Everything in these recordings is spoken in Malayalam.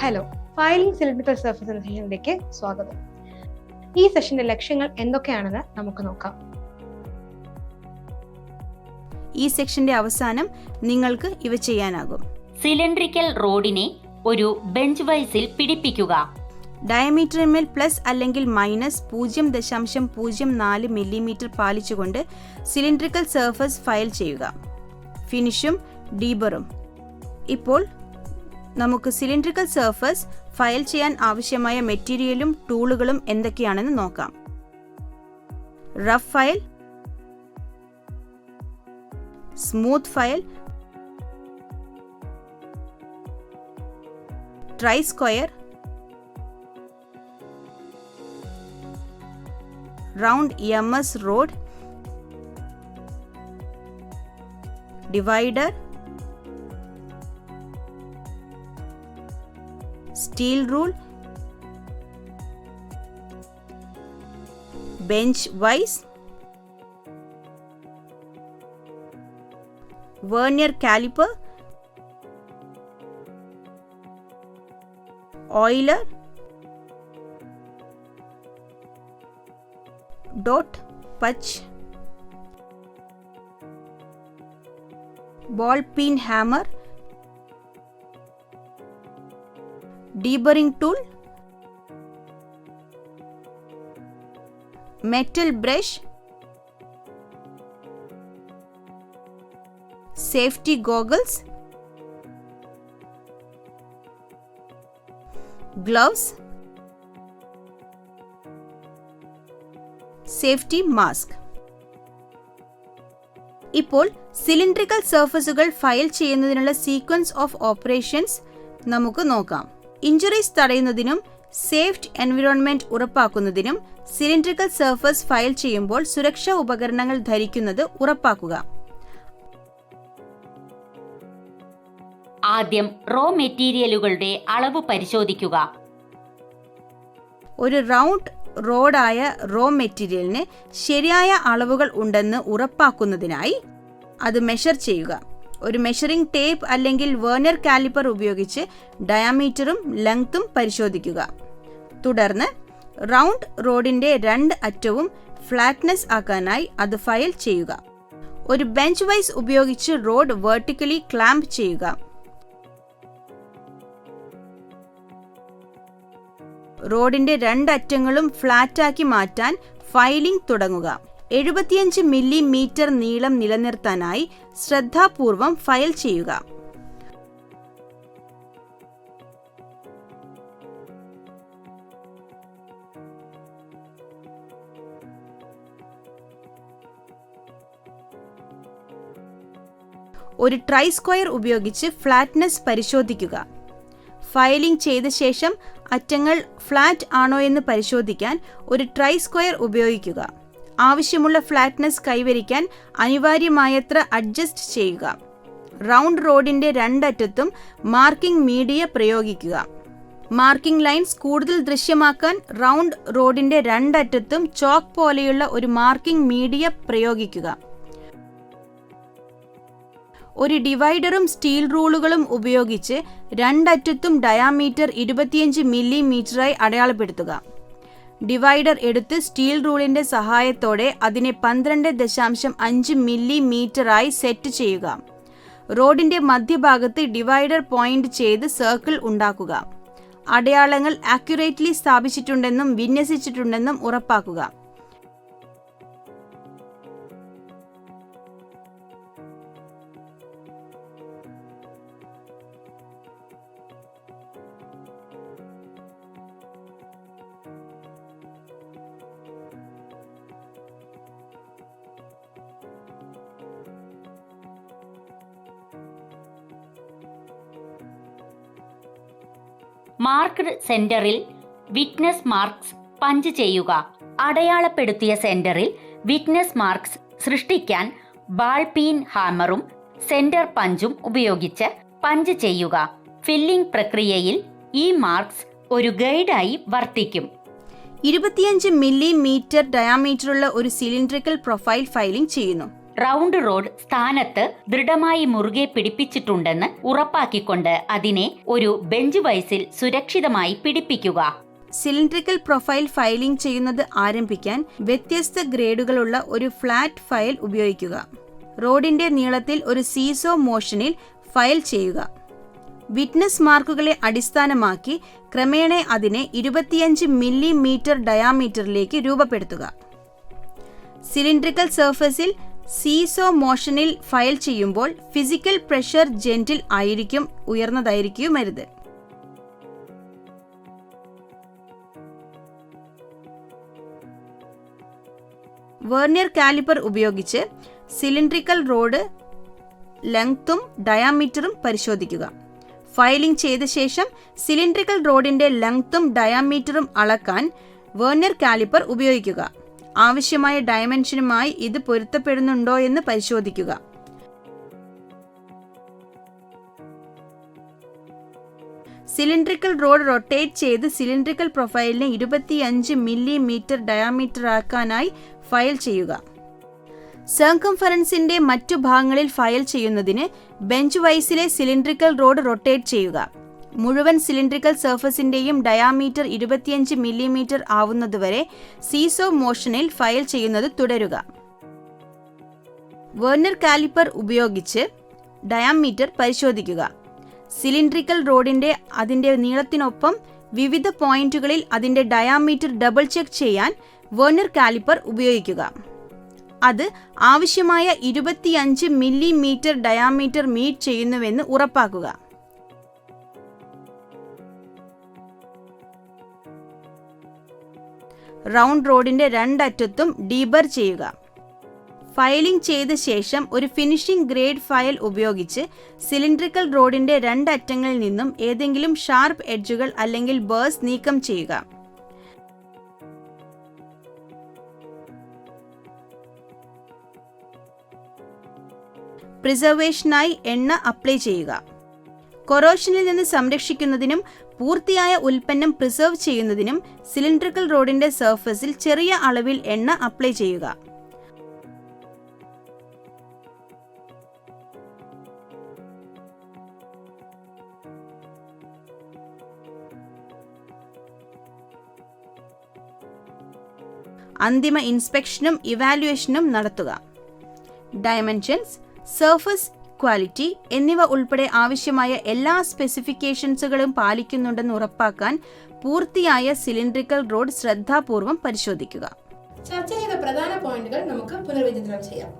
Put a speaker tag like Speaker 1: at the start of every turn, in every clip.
Speaker 1: ഹലോ, ഫയലിംഗ് സിലിണ്ടറിക്കൽ സർഫസ് എന്ന സെഷനിലേക്ക് സ്വാഗതം. ഈ സെഷന്റെ ലക്ഷ്യങ്ങൾ എന്തൊക്കെയാണെന്ന് നമുക്ക് നോക്കാം.
Speaker 2: ഈ സെക്ഷന്റെ അവസാനം നിങ്ങൾക്ക് ഇവ ചെയ്യാനാകും.
Speaker 3: സിലിണ്ടറിക്കൽ റോഡിനെ ഒരു ബെഞ്ച് വൈസിൽ പിടിപ്പിക്കുക.
Speaker 2: ഡയമീറ്ററിന്മേൽ പ്ലസ് അല്ലെങ്കിൽ മൈനസ് 0.04 മില്ലിമീറ്റർ പാലിച്ചുകൊണ്ട് സിലിണ്ടറിക്കൽ സർഫസ് ഫയൽ ചെയ്യുക. ഫിനിഷും ഡീബറും. ഇപ്പോൾ നമുക്ക് സിലിണ്ടറിക്കൽ സർഫസ് ഫയൽ ചെയ്യാൻ ആവശ്യമായ മെറ്റീരിയലും ടൂളുകളും എന്തൊക്കെയാണെന്ന് നോക്കാം. Rough file, smooth file, try square, round EMS road, divider, steel rule, bench vise, vernier caliper, oiler, dot punch, ball peen hammer, deburring tool, metal brush, safety goggles, gloves, safety mask. ഇപ്പോൾ സിലിണ്ടറിക്കൽ സർഫസുകൾ ഫയൽ ചെയ്യുന്നതിനുള്ള സീക്വൻസ് ഓഫ് ഓപ്പറേഷൻസ് നമുക്ക് നോക്കാം. ഇഞ്ചുറീസ് തടയുന്നതിനും സേഫ്റ്റ് എൻവിറോൺമെന്റ് ഉറപ്പാക്കുന്നതിനും സിലിണ്ടറിക്കൽ സർഫസ് ഫയൽ ചെയ്യുമ്പോൾ സുരക്ഷാ ഉപകരണങ്ങൾ ധരിക്കുന്നത് ഉറപ്പാക്കുക.
Speaker 3: ആദ്യം റോ മെറ്റീരിയലുകളുടെ അളവ് പരിശോധിക്കുക.
Speaker 2: ഒരു റൗണ്ട് റോഡായ റോ മെറ്റീരിയലിന് ശരിയായ അളവുകൾ ഉണ്ടെന്ന് ഉറപ്പാക്കുന്നതിനായി അത് മെഷർ ചെയ്യുക. ഒരു മെഷറിംഗ് ടേപ്പ് അല്ലെങ്കിൽ വെർനിയർ കാലിപ്പർ ഉപയോഗിച്ച് ഡയമീറ്ററും ലെങ്ത്തും പരിശോധിക്കുക. തുടർന്ന് റൗണ്ട് റോഡിന്റെ 2 അറ്റവും ഫ്ലാറ്റ്നെസ് ആക്കാനായി അത് ഫയൽ ചെയ്യുക. ഒരു ബെഞ്ച് വൈസ് ഉപയോഗിച്ച് റോഡ് വെർട്ടിക്കലി ക്ലാമ്പ് ചെയ്യുക. റോഡിന്റെ 2 അറ്റങ്ങളും ഫ്ലാറ്റാക്കി മാറ്റാൻ ഫയലിംഗ് തുടങ്ങുക. 75 മില്ലിമീറ്റർ നീളം നിലനിർത്താനായി ശ്രദ്ധാപൂർവം ഫയൽ ചെയ്യുക. ഒരു ട്രൈ സ്ക്വയർ ഉപയോഗിച്ച് ഫ്ലാറ്റ്നെസ് പരിശോധിക്കുക. ഫയലിംഗ് ചെയ്ത ശേഷം അറ്റങ്ങൾ ഫ്ലാറ്റ് ആണോയെന്ന് പരിശോധിക്കാൻ ഒരു ട്രൈ സ്ക്വയർ ഉപയോഗിക്കുക. ആവശ്യമുള്ള ഫ്ലാറ്റ്നെസ് കൈവരിക്കാൻ അനിവാര്യമായത്ര അഡ്ജസ്റ്റ് ചെയ്യുക. റൗണ്ട് റോഡിന്റെ 2 അറ്റത്തും മാർക്കിംഗ് മീഡിയ പ്രയോഗിക്കുക. മാർക്കിംഗ് ലൈൻസ് കൂടുതൽ ദൃശ്യമാക്കാൻ റൗണ്ട് റോഡിന്റെ 2 അറ്റത്തും ചോക്ക് പോലെയുള്ള ഒരു മാർക്കിംഗ് മീഡിയ പ്രയോഗിക്കുക. ഒരു ഡിവൈഡറും സ്റ്റീൽ റൂളുകളും ഉപയോഗിച്ച് 2 അറ്റത്തും ഡയാമീറ്റർ 25 മില്ലിമീറ്ററായി അടയാളപ്പെടുത്തുക. ഡിവൈഡർ എടുത്ത് സ്റ്റീൽ റൂളിന്റെ സഹായത്തോടെ അതിനെ 12.5 മില്ലിമീറ്ററായി സെറ്റ് ചെയ്യുക. റോഡിന്റെ മധ്യഭാഗത്ത് ഡിവൈഡർ പോയിന്റ് ചെയ്ത് സർക്കിൾ ഉണ്ടാക്കുക. അടയാളങ്ങൾ ആക്യുറേറ്റ്ലി സ്ഥാപിച്ചിട്ടുണ്ടെന്നും വിന്യസിച്ചിട്ടുണ്ടെന്നും ഉറപ്പാക്കുക.
Speaker 3: മാർക്ക്ഡ് സെന്ററിൽ വിറ്റ്നസ് മാർക്സ് പഞ്ച് ചെയ്യുക. അടയാളപ്പെടുത്തിയ സെന്ററിൽ വിറ്റ്നസ് മാർക്സ് സൃഷ്ടിക്കാൻ ബാൾ പീൻ ഹാമറും സെന്റർ പഞ്ചും ഉപയോഗിച്ച് പഞ്ച് ചെയ്യുക. ഫില്ലിംഗ് പ്രക്രിയയിൽ ഈ മാർക്സ് ഒരു ഗൈഡായി വർത്തിക്കും.
Speaker 2: 25 മില്ലിമീറ്റർ ഡയാമീറ്ററുള്ള ഒരു സിലിണ്ടറിക്കൽ പ്രൊഫൈൽ ഫയലിംഗ് ചെയ്യുന്നു.
Speaker 3: റൗണ്ട് റോഡ് സ്ഥാനത്ത് ദൃഢമായി മുറുകെ പിടിപ്പിച്ചിട്ടുണ്ടെന്ന് ഉറപ്പാക്കിക്കൊണ്ട് അതിനെ ഒരു ബെഞ്ച് വൈസിൽ സുരക്ഷിതമായി പിടിപ്പിക്കുക.
Speaker 2: സിലിണ്ടറിക്കൽ പ്രൊഫൈൽ ഫയലിംഗ് ചെയ്യുന്നത് ആരംഭിക്കാൻ വ്യത്യസ്ത ഗ്രേഡുകളുള്ള ഒരു ഫ്ലാറ്റ് ഫയൽ ഉപയോഗിക്കുക. റോഡിന്റെ നീളത്തിൽ ഒരു സീസോ മോഷനിൽ ഫയൽ ചെയ്യുക. വിറ്റ്നസ് മാർക്കുകളെ അടിസ്ഥാനമാക്കി ക്രമേണ അതിനെ 25 മില്ലിമീറ്റർ ഡയാമീറ്ററിലേക്ക് രൂപപ്പെടുത്തുക. സിലിണ്ടറിക്കൽ സർഫസിൽ സീസോ മോഷനിൽ ഫയൽ ചെയ്യുമ്പോൾ ഫിസിക്കൽ പ്രഷർ ജെന്റിൽ ആയിരിക്കും, ഉയർന്നതായിരിക്കുമരുത്. വെർനിയർ കാലിപ്പർ ഉപയോഗിച്ച് സിലിണ്ടറിക്കൽ റോഡ് ലെങ്ത്തും ഡയാമീറ്ററും പരിശോധിക്കുക. ഫയലിംഗ് ചെയ്ത ശേഷം സിലിണ്ടറിക്കൽ റോഡിന്റെ ലെങ്ത്തും ഡയാമീറ്ററും അളക്കാൻ വെർനിയർ കാലിപ്പർ ഉപയോഗിക്കുക. ആവശ്യമായ ഡയമെൻഷനുമായി ഇത് പൊരുത്തപ്പെടുന്നുണ്ടോ എന്ന് പരിശോധിക്കുക. സിലിണ്ടറിക്കൽ റോഡ് റൊട്ടേറ്റ് ചെയ്ത് സിലിണ്ടറിക്കൽ പ്രൊഫൈലിനെ 25 മില്ലിമീറ്റർ ഡയാമീറ്റർ ആക്കാനായി ഫയൽ ചെയ്യുക. സർക്കംഫറൻസിന്റെ മറ്റു ഭാഗങ്ങളിൽ ഫയൽ ചെയ്യുന്നതിന് ബെഞ്ച് വൈസിലെ സിലിണ്ടറിക്കൽ റോഡ് റൊട്ടേറ്റ് ചെയ്യുക. മുഴുവൻ സിലിണ്ടറിക്കൽ സർഫസിന്റെയും ഡയാമീറ്റർ 25 മില്ലിമീറ്റർ ആവുന്നതുവരെ സീസോ മോഷനിൽ ഫയൽ ചെയ്യുന്നത് തുടരുക. വെർനിയർ കാലിപ്പർ ഉപയോഗിച്ച് ഡയാമീറ്റർ പരിശോധിക്കുക. സിലിണ്ടറിക്കൽ റോഡിന്റെ അതിന്റെ നീളത്തിനൊപ്പം വിവിധ പോയിന്റുകളിൽ അതിന്റെ ഡയാമീറ്റർ ഡബിൾ ചെക്ക് ചെയ്യാൻ വെർനിയർ കാലിപ്പർ ഉപയോഗിക്കുക. അത് ആവശ്യമായ 25 മില്ലിമീറ്റർ ഡയാമീറ്റർ മീറ്റ് ചെയ്യുന്നുവെന്ന് ഉറപ്പാക്കുക. റൗണ്ട് റോഡിന്റെ രണ്ടറ്റത്തും ഡീബർ ചെയ്യുക. ഫയലിംഗ് ചെയ്ത ശേഷം ഒരു ഫിനിഷിംഗ് ഗ്രേഡ് ഫയൽ ഉപയോഗിച്ച് സിലിണ്ടറിക്കൽ റോഡിന്റെ രണ്ടറ്റങ്ങളിൽ നിന്നും ഏതെങ്കിലും ഷാർപ്പ് എഡ്ജുകൾ അല്ലെങ്കിൽ ബേഴ്സ് നീക്കം ചെയ്യുക. പ്രിസർവേഷനായി എണ്ണ അപ്ലൈ ചെയ്യുക. കൊറോഷനിൽ നിന്ന് സംരക്ഷിക്കുന്നതിനും പൂർത്തിയായ ഉൽപ്പന്നം പ്രിസർവ് ചെയ്യുന്നതിനും സിലിണ്ടറിക്കൽ റോഡിന്റെ സർഫസിൽ ചെറിയ അളവിൽ എണ്ണ അപ്ലൈ ചെയ്യുക. അന്തിമ ഇൻസ്പെക്ഷനും ഇവാലുവേഷനും നടത്തുക. ഡയമെൻഷൻസ്, സർഫസ് ക്വാളിറ്റി എന്നിവ ഉൾപ്പെടെ ആവശ്യമായ എല്ലാ സ്പെസിഫിക്കേഷൻസുകളും പാലിക്കുന്നുണ്ടെന്ന് ഉറപ്പാക്കാൻ പൂർത്തിയായ സിലിണ്ടറിക്കൽ റോഡ് ശ്രദ്ധാപൂർവം പരിശോധിക്കുക.
Speaker 1: ചർച്ച ചെയ്ത പ്രധാന പോയിന്റുകൾ നമുക്ക് പുനർവിചിന്തനം ചെയ്യാം.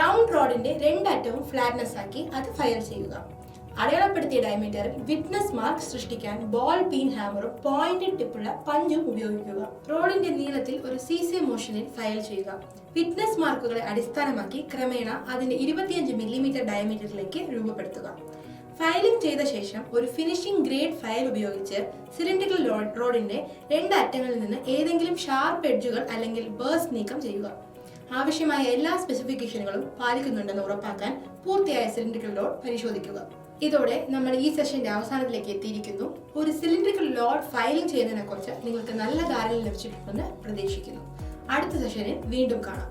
Speaker 1: റൗണ്ട് റോഡിന്റെ രണ്ടറ്റവും ഫ്ലാറ്റ്നെസ് ആക്കി അത് ഫയൽ ചെയ്യുക. അടയാളപ്പെടുത്തിയ ഡയമീറ്ററിൽ വിറ്റ്നസ് മാർക്ക് സൃഷ്ടിക്കാൻ ബോൾ പീൻ ഹാമറും പോയിന്റഡ് ടിപ്പുള്ള പഞ്ചും ഉപയോഗിക്കുക. റോഡിന്റെ നീളത്തിൽ ഒരു സീസോ മോഷനിൽ ഫയൽ ചെയ്യുക. വിറ്റ്നസ് മാർക്കുകളെ അടിസ്ഥാനമാക്കി ക്രമേണ അതിന്റെ 25 മില്ലിമീറ്റർ ഡയമീറ്ററിലേക്ക് രൂപപ്പെടുത്തുക. ഫയലിംഗ് ചെയ്ത ശേഷം ഒരു ഫിനിഷിംഗ് ഗ്രേഡ് ഫയൽ ഉപയോഗിച്ച് സിലിണ്ടറിക്കൽ റോഡിന്റെ രണ്ട് അറ്റങ്ങളിൽ നിന്ന് ഏതെങ്കിലും ഷാർപ്പ് എഡ്ജുകൾ അല്ലെങ്കിൽ ബേഴ്സ് നീക്കം ചെയ്യുക. ആവശ്യമായ എല്ലാ സ്പെസിഫിക്കേഷനുകളും പാലിക്കുന്നുണ്ടെന്ന് ഉറപ്പാക്കാൻ പൂർത്തിയായ സിലിണ്ടറിക്കൽ റോഡ് പരിശോധിക്കുക. ഇതോടെ നമ്മൾ ഈ സെഷന്റെ അവസാനത്തിലേക്ക് എത്തിയിരിക്കുന്നു. ഒരു സിലിണ്ടറിക്കൽ റോഡ് ഫയലിംഗ് ചെയ്യുന്നതിനെ കുറിച്ച് നിങ്ങൾക്ക് നല്ല ധാരണ ലഭിച്ചിട്ടുണ്ടെന്ന് പ്രതീക്ഷിക്കുന്നു. അടുത്ത സെഷനിൽ വീണ്ടും കാണാം.